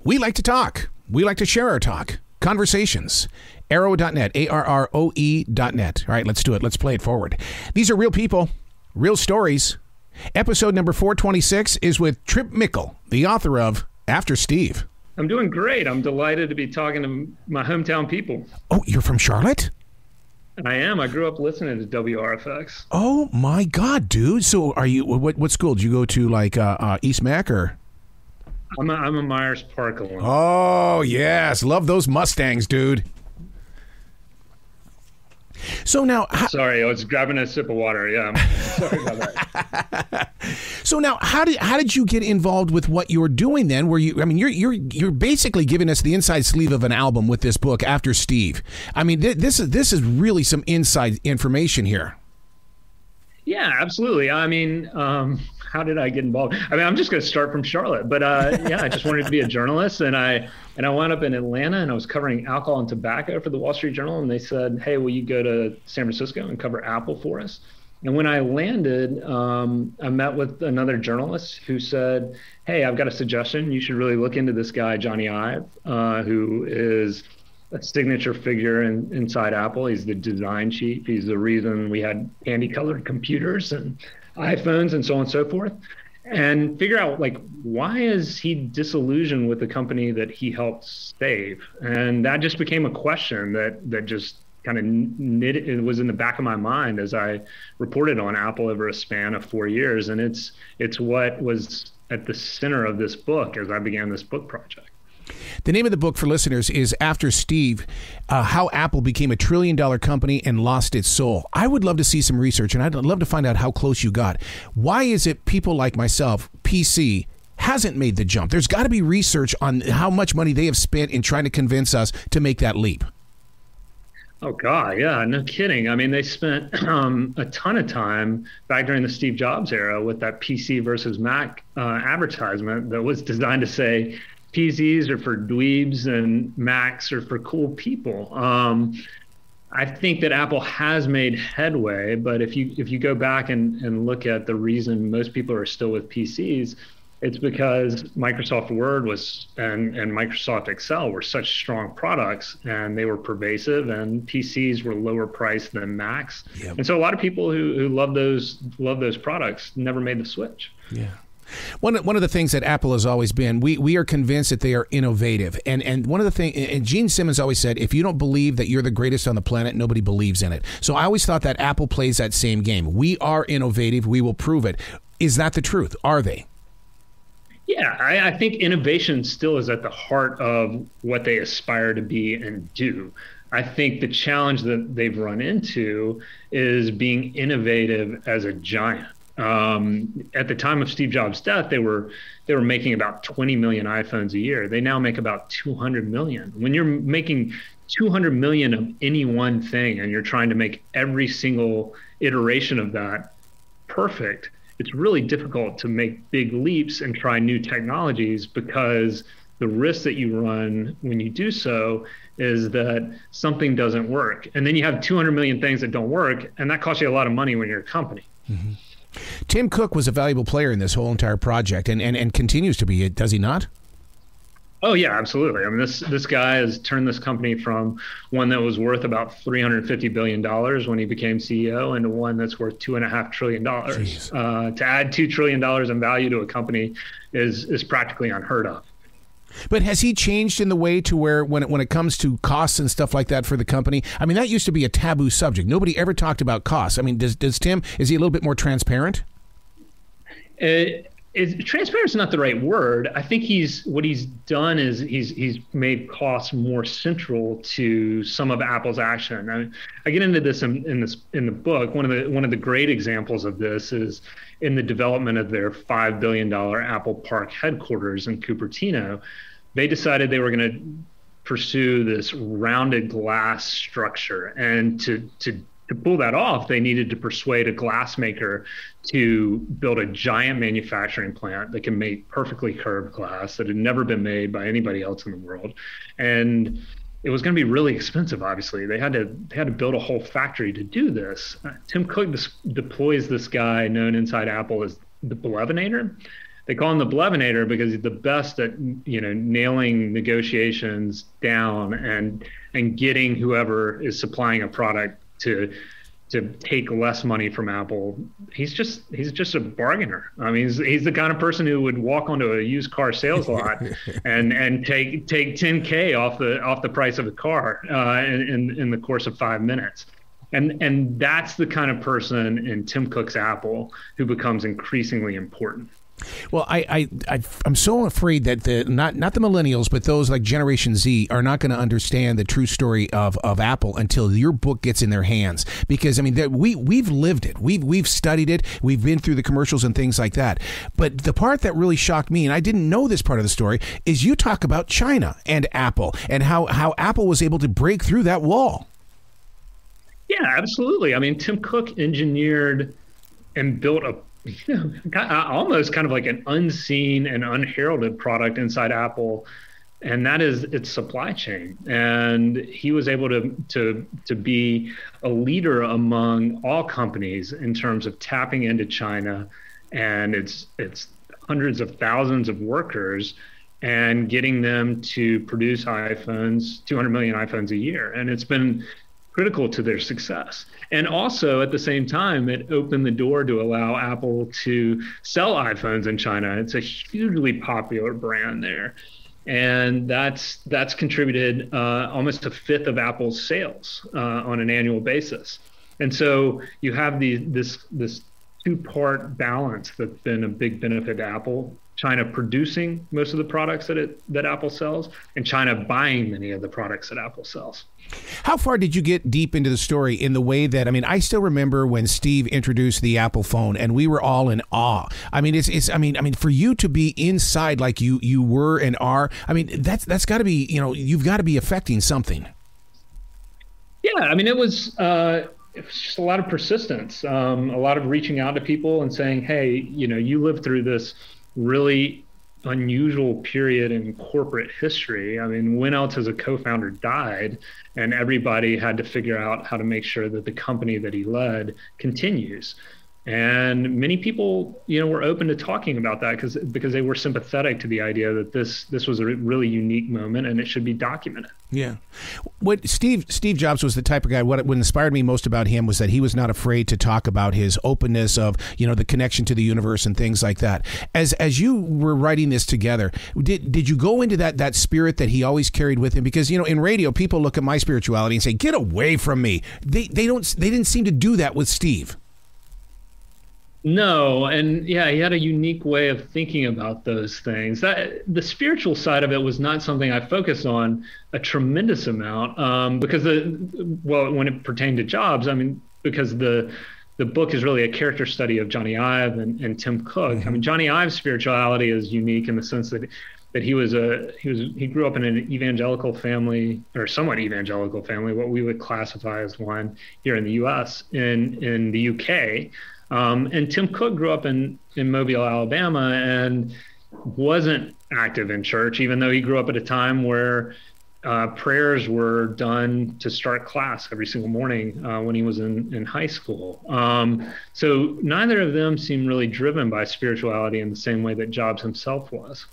We like to talk. We like to share our talk. Conversations. Arrow.net, ARROE.net. All right, let's do it. Let's play it forward. These are real people, real stories. Episode number 426 is with Tripp Mickle, the author of After Steve. I'm doing great. I'm delighted to be talking to my hometown people. Oh, you're from Charlotte? I am. I grew up listening to WRFX. Oh, my God, dude. So are you, what school? Did you go to, like, East Mac or? I'm a Myers Park alum. Oh, yes. Love those Mustangs, dude. So now... Sorry, I was grabbing a sip of water. Yeah, sorry about that. So now, how did you get involved with what you're doing then? Where you're basically giving us the inside sleeve of an album with this book, After Steve. I mean, this is really some inside information here. Yeah, absolutely. I mean, how did I get involved? I mean, I'm just going to start from Charlotte, but yeah, I just wanted to be a journalist, and I wound up in Atlanta, and I was covering alcohol and tobacco for the Wall Street Journal, and they said, "Hey, will you go to San Francisco and cover Apple for us?" And when I landed, I met with another journalist who said, "Hey, I've got a suggestion. You should really look into this guy, Jony Ive, who is a signature figure inside Apple. He's the design chief. He's the reason we had candy-colored computers and iPhones and so on and so forth, and figure out, like, why is he disillusioned with the company that he helped save?" And that just became a question that just kind of it was in the back of my mind as I reported on Apple over a span of 4 years. And it's what was at the center of this book as I began this book project. The name of the book for listeners is After Steve, How Apple Became a $1 trillion company and Lost Its Soul. I would love to see some research, and I'd love to find out how close you got. Why is it people like myself, PC, hasn't made the jump? There's got to be research on how much money they have spent in trying to convince us to make that leap. Oh, God, yeah, no kidding. I mean, they spent a ton of time back during the Steve Jobs era with that PC versus Mac advertisement that was designed to say, PCs are for dweebs and Macs are for cool people. I think that Apple has made headway, but if you go back and look at the reason most people are still with PCs, it's because Microsoft Word and Microsoft Excel were such strong products, and they were pervasive, and PCs were lower priced than Macs. Yep. And so a lot of people who love those products never made the switch. Yeah. One of the things that Apple has always been, we are convinced that they are innovative. And one of the things, and Gene Simmons always said, if you don't believe that you're the greatest on the planet, nobody believes in it. So I always thought that Apple plays that same game. We are innovative. We will prove it. Is that the truth? Are they? Yeah, I think innovation still is at the heart of what they aspire to be and do. I think the challenge that they've run into is being innovative as a giant. At the time of Steve Jobs' death, they were making about 20 million iPhones a year. They now make about 200 million. When you're making 200 million of any one thing and you're trying to make every single iteration of that perfect, it's really difficult to make big leaps and try new technologies, because the risk that you run when you do so is that something doesn't work. And then you have 200 million things that don't work, and that costs you a lot of money when you're a company. Mm-hmm. Tim Cook was a valuable player in this whole entire project and continues to be, does he not? Oh, yeah, absolutely. I mean, this guy has turned this company from one that was worth about $350 billion when he became CEO into one that's worth $2.5 trillion. To add $2 trillion in value to a company is practically unheard of. But has he changed in the way to where when it comes to costs and stuff like that for the company? I mean, that used to be a taboo subject. Nobody ever talked about costs. I mean, does Tim, is he a little bit more transparent? Transparent is not the right word. I think what he's done is he's made costs more central to some of Apple's action. I get into this in the book. One of the great examples of this is in the development of their $5 billion Apple Park headquarters in Cupertino. They decided they were going to pursue this rounded glass structure, and to pull that off, they needed to persuade a glass maker to build a giant manufacturing plant that can make perfectly curved glass that had never been made by anybody else in the world. And it was going to be really expensive, obviously. They had to build a whole factory to do this. Tim Cook deploys this guy known inside Apple as the Belevinator. they call him the Blevinator because he's the best at, nailing negotiations down and getting whoever is supplying a product to take less money from Apple. He's just a bargainer. I mean, he's the kind of person who would walk onto a used car sales lot and take $10K off the price of a car in the course of 5 minutes. And that's the kind of person in Tim Cook's Apple who becomes increasingly important. Well, I'm so afraid that not the millennials, but those like Generation Z are not going to understand the true story of Apple until your book gets in their hands. Because I mean, we've lived it, we've studied it, we've been through the commercials and things like that. But the part that really shocked me, and I didn't know this part of the story, is you talk about China and Apple and how Apple was able to break through that wall. Yeah, absolutely. I mean, Tim Cook engineered and built almost kind of like an unseen and unheralded product inside Apple, and that is its supply chain. And he was able to be a leader among all companies in terms of tapping into China and its hundreds of thousands of workers and getting them to produce iPhones, 200 million iPhones a year. And it's been critical to their success. And also at the same time, it opened the door to allow Apple to sell iPhones in China. It's a hugely popular brand there. And that's contributed almost a fifth of Apple's sales on an annual basis. And so you have this two-part balance that's been a big benefit to Apple. China producing most of the products that Apple sells, and China buying many of the products that Apple sells. How far did you get deep into the story in the way that, I mean, I still remember when Steve introduced the Apple phone and we were all in awe. I mean, I mean, for you to be inside like you were and are, I mean, that's got to be, you've got to be affecting something. Yeah, I mean, it was just a lot of persistence, a lot of reaching out to people and saying, hey, you lived through this really unusual period in corporate history. I mean, when else has a co-founder died and everybody had to figure out how to make sure that the company that he led continues? And many people, were open to talking about that because they were sympathetic to the idea that this was a really unique moment and it should be documented. Yeah. What Steve Jobs was the type of guy, what inspired me most about him was that he was not afraid to talk about his openness of, the connection to the universe and things like that. As you were writing this together, did you go into that spirit that he always carried with him? Because, in radio, people look at my spirituality and say, get away from me. They didn't seem to do that with Steve. No, and yeah, he had a unique way of thinking about those things. The spiritual side of it was not something I focused on a tremendous amount because when it pertained to Jobs, I mean, because the book is really a character study of Jony Ive and Tim Cook. Mm-hmm. I mean, Jony Ive's spirituality is unique in the sense that he grew up in an evangelical family, or somewhat evangelical family, what we would classify as one here in the U.S. In the UK. And Tim Cook grew up in Mobile, Alabama, and wasn't active in church, even though he grew up at a time where prayers were done to start class every single morning when he was in high school. So neither of them seemed really driven by spirituality in the same way that Jobs himself was.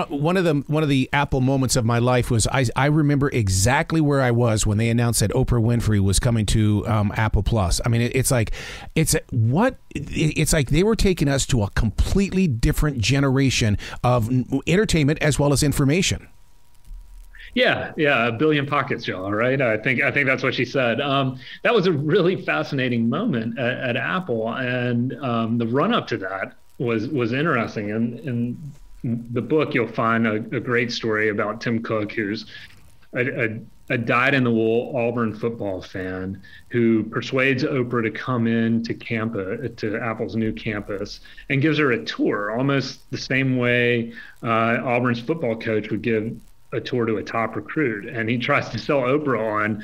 One of the Apple moments of my life was I remember exactly where I was when they announced that Oprah Winfrey was coming to Apple Plus. I mean, it's like they were taking us to a completely different generation of entertainment as well as information. Yeah, a billion pockets, y'all, right? I think that's what she said. That was a really fascinating moment at Apple, and the run up to that was interesting. And in the book, you'll find a great story about Tim Cook, who's a dyed-in-the-wool Auburn football fan who persuades Oprah to come in to Apple's new campus and gives her a tour, almost the same way Auburn's football coach would give a tour to a top recruit. And he tries to sell Oprah on,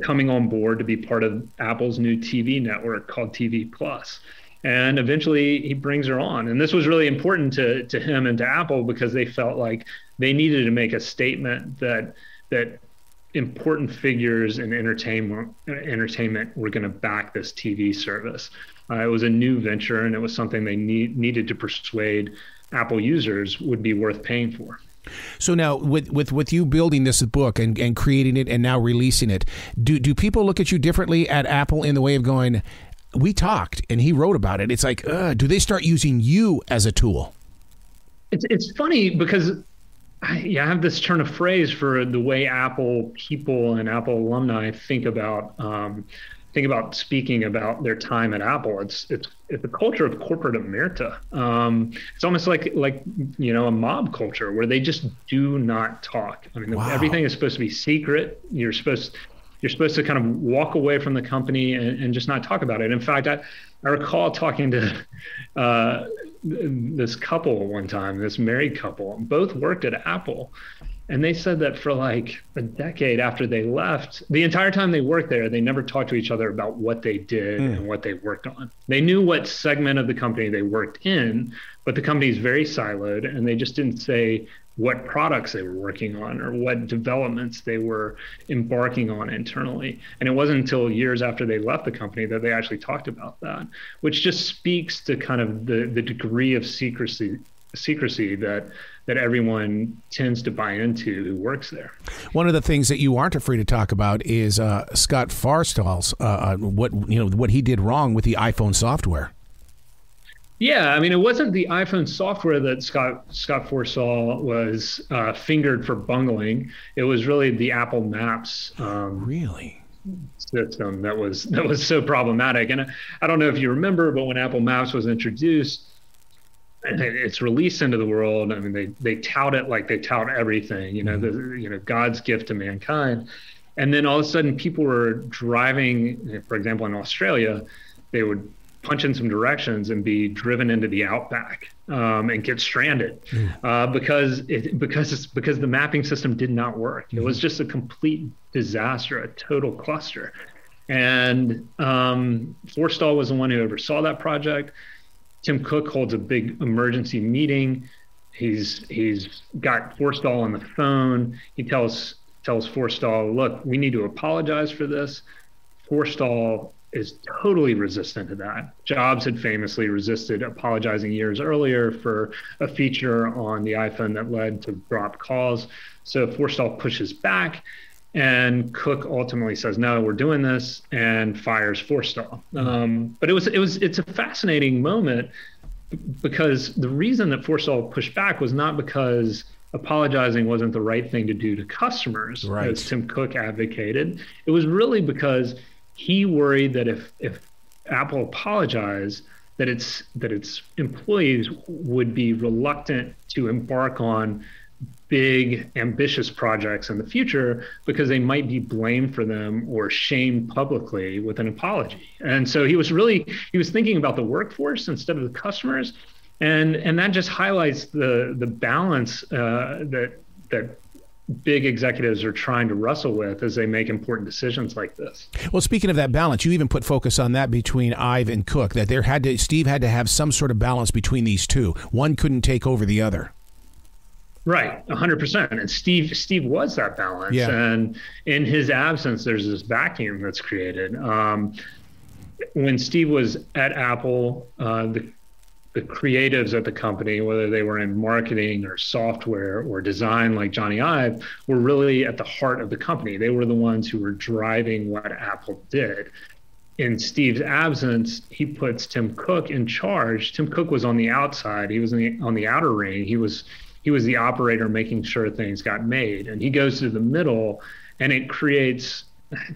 coming on board to be part of Apple's new TV network called TV Plus. And eventually he brings her on. And this was really important to him and to Apple because they felt like they needed to make a statement that important figures in entertainment were going to back this TV service. It was a new venture, and it was something they needed to persuade Apple users would be worth paying for. So now, with you building this book and creating it and now releasing it, do people look at you differently at Apple in the way of going, we talked and he wrote about it? It's like, do they start using you as a tool? It's funny because I have this turn of phrase for the way Apple people and Apple alumni think about speaking about their time at Apple. It's a culture of corporate omerta. It's almost like a mob culture where they just do not talk. I mean, wow. Everything is supposed to be secret. You're supposed to kind of walk away from the company and just not talk about it. In fact, I recall talking to this couple one time, this married couple, both worked at Apple. And they said that for like a decade after they left, the entire time they worked there, they never talked to each other about what they did and what they worked on. They knew what segment of the company they worked in, but the company is very siloed, and they just didn't say what products they were working on or what developments they were embarking on internally. And it wasn't until years after they left the company that they actually talked about that, which just speaks to kind of the degree of secrecy that everyone tends to buy into who works there. One of the things that you aren't afraid to talk about is Scott Forstall's what he did wrong with the iPhone software. Yeah, I mean, it wasn't the iPhone software that Scott Forstall was fingered for bungling. It was really the Apple Maps system that was so problematic. And I don't know if you remember, but when Apple Maps was introduced, and it's released into the world, I mean, they tout it like they tout everything, God's gift to mankind. And then all of a sudden people were driving, for example, in Australia, they would punch in some directions and be driven into the outback and get stranded because the mapping system did not work. It was just a complete disaster, a total cluster. And Forstall was the one who oversaw that project. Tim Cook holds a big emergency meeting. He's got Forstall on the phone. He tells Forstall, look, we need to apologize for this. Forstall is totally resistant to that. Jobs had famously resisted apologizing years earlier for a feature on the iPhone that led to dropped calls. So Forstall pushes back, and Cook ultimately says, no, we're doing this, and fires Forstall. But it's a fascinating moment, because the reason that Forstall pushed back was not because apologizing wasn't the right thing to do to customers, right, as Tim Cook advocated. It was really because he worried that if Apple apologized, that its employees would be reluctant to embark on big, ambitious projects in the future because they might be blamed for them or shamed publicly with an apology. And so he was thinking about the workforce instead of the customers. And that just highlights the balance that big executives are trying to wrestle with as they make important decisions like this. Well, speaking of that balance, you even put focus on that between Ive and Cook, that Steve had to have some sort of balance between these two. One couldn't take over the other. Right, 100%. And Steve was that balance. Yeah. And in his absence, there's this vacuum that's created. When Steve was at Apple, the creatives at the company, whether they were in marketing or software or design like Jony Ive, were really at the heart of the company. They were the ones who were driving what Apple did. In Steve's absence, he puts Tim Cook in charge. Tim Cook was on the outside. He was on the outer ring. He was the operator making sure things got made. And he goes to the middle, and it creates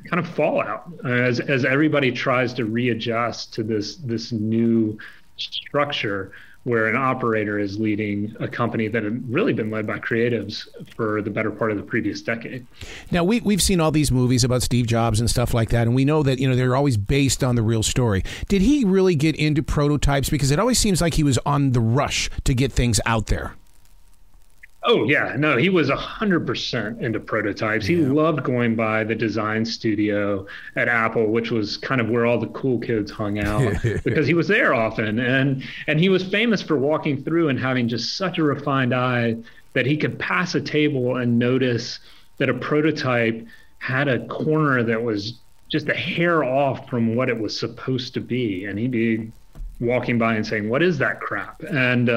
kind of fallout as everybody tries to readjust to this new structure where an operator is leading a company that had really been led by creatives for the better part of the previous decade. Now, we've seen all these movies about Steve Jobs and stuff like that, and we know that they're always based on the real story. Did he really get into prototypes? Because it always seems like he was on the rush to get things out there. Oh, yeah. No, he was 100% into prototypes. Yeah. He loved going by the design studio at Apple, which was kind of where all the cool kids hung out because he was there often. And he was famous for walking through and having just such a refined eye that he could pass a table and notice that a prototype had a corner that was just a hair off from what it was supposed to be. And he'd be walking by and saying, what is that crap? And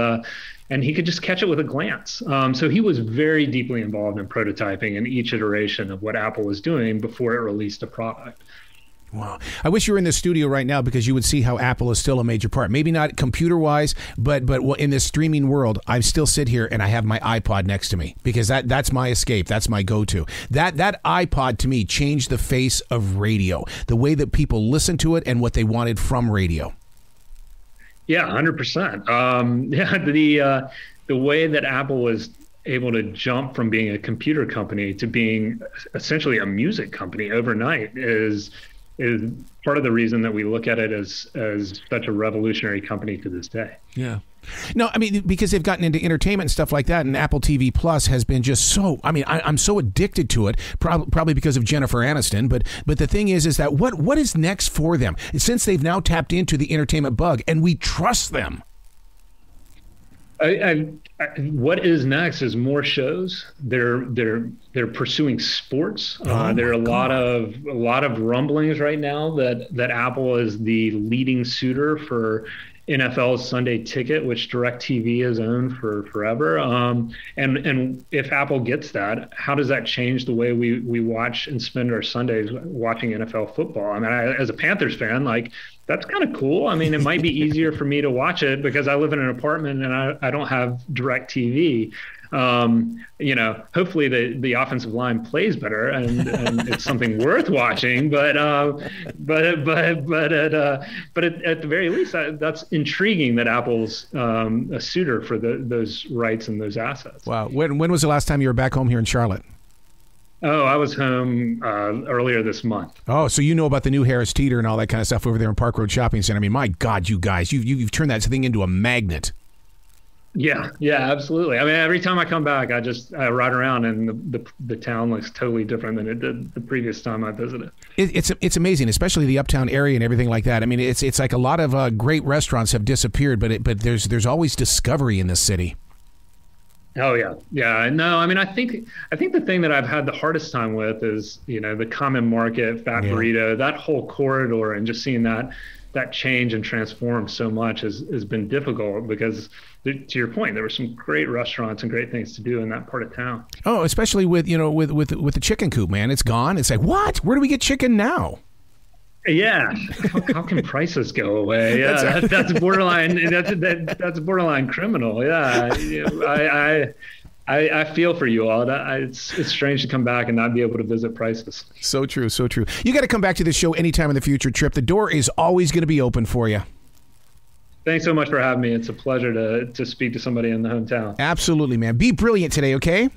and he could just catch it with a glance. So he was very deeply involved in prototyping in each iteration of what Apple was doing before it released a product. Wow. I wish you were in the studio right now because you would see how Apple is still a major part. Maybe not computer-wise, but in this streaming world, I still sit here and I have my iPod next to me because that's my escape. That's my go-to. That iPod, to me, changed the face of radio, the way that people listened to it and what they wanted from radio. Yeah, 100%. Yeah, the way that Apple was able to jump from being a computer company to being essentially a music company overnight is part of the reason that we look at it as such a revolutionary company to this day. Yeah. No, I mean, because they've gotten into entertainment and stuff like that, and Apple TV Plus has been just so, I mean, I'm so addicted to it, probably because of Jennifer Aniston, but the thing is that what is next for them? Since they've now tapped into the entertainment bug, and we trust them. What is next is more shows. They're pursuing sports. There are a lot of rumblings right now that Apple is the leading suitor for NFL's Sunday Ticket, which DirecTV has owned for forever. And if Apple gets that, how does that change the way we watch and spend our Sundays watching NFL football? I mean, as a Panthers fan, like, that's kind of cool. I mean, it might be easier for me to watch it because I live in an apartment and I don't have DirecTV. Hopefully the offensive line plays better and it's something worth watching. But at the very least, that's intriguing that Apple's a suitor for those rights and those assets. Wow. When was the last time you were back home here in Charlotte? Oh, I was home earlier this month. Oh, so you know about the new Harris Teeter and all that kind of stuff over there in Park Road Shopping Center. I mean, my God, you guys, you've turned that thing into a magnet. Yeah, absolutely. I mean, every time I come back, I ride around and the town looks totally different than it did the previous time I visited. It's amazing, especially the uptown area and everything like that. I mean, it's like a lot of great restaurants have disappeared, but there's always discovery in this city. Oh yeah. No, I mean, I think the thing that I've had the hardest time with is, the Common Market, Fat Burrito, that whole corridor, and just seeing that change and transform so much has been difficult because, to your point, there were some great restaurants and great things to do in that part of town. Oh, especially with the chicken coop, man. It's gone. It's like, what? Where do we get chicken now? Yeah, how can prices go away? Yeah, that's borderline. That's borderline criminal. Yeah, I feel for you all. It's strange to come back and not be able to visit prices. So true, so true. You got to come back to the show anytime in the future, Tripp. The door is always going to be open for you. Thanks so much for having me. It's a pleasure to speak to somebody in the hometown. Absolutely, man. Be brilliant today, okay?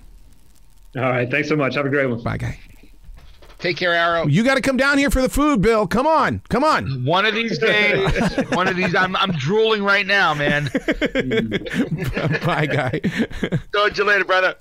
All right. Thanks so much. Have a great one. Bye, guy. Take care, Arrow. You got to come down here for the food, Bill. Come on. One of these days. I'm drooling right now, man. Bye, guy. Talk to you later, brother.